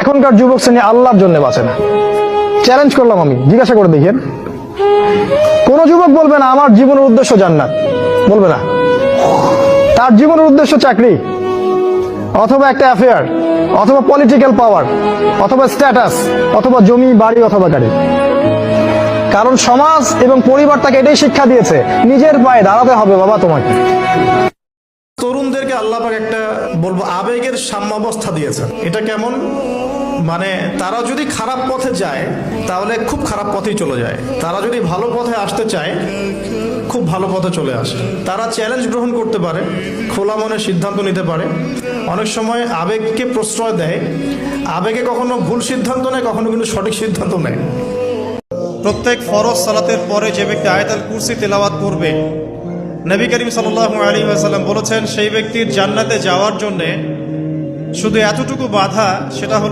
এখনকার যুবক শ্রেণী আল্লাহর জন্য বাঁচে না। চ্যালেঞ্জ করলাম আমি, জিজ্ঞাসা করে দেখেন, কোন যুবক বলবে না আমার জীবনের উদ্দেশ্য জান্নাত? বলবে না। তার জীবনের উদ্দেশ্য চাকরি, অথবা একটা অ্যাফেয়ার, অথবা পলিটিক্যাল পাওয়ার, অথবা স্ট্যাটাস, অথবা জমি বাড়ি, অথবা গাড়ি। কারণ সমাজ এবং পরিবার তাকে এটাই শিক্ষা দিয়েছে, নিজের পায়ে দাঁড়াতে হবে বাবা তোমাকে। তরুণদেরকে আল্লাহ পাক একটা বলবো আবেগের সাম্যাবস্থা দিয়েছেন। এটা কেমন? মানে তারা যদি খারাপ পথে যায় তাহলে খুব খারাপ পথেই চলে যায়, তারা যদি ভালো পথে আসতে চায় খুব ভালো পথে চলে আসে। তারা চ্যালেঞ্জ গ্রহণ করতে পারে, খোলা মনে সিদ্ধান্ত নিতে পারে, অনেক সময় আবেগকে প্রশ্রয় দেয়, আবেগে কখনো ভুল সিদ্ধান্ত নেয়, কখনো কিন্তু সঠিক সিদ্ধান্ত নেয়। প্রত্যেক ফরজ সালাতের পরে যে ব্যক্তি আয়াতুল কুরসি তেলাওয়াত করবে, নবী করিম সাল্লাল্লাহু আলাইহি ওয়াসাল্লাম বলেছেন সেই ব্যক্তির জান্নাতে যাওয়ার জন্য শুধু এতটুকু বাধা, সেটা হলো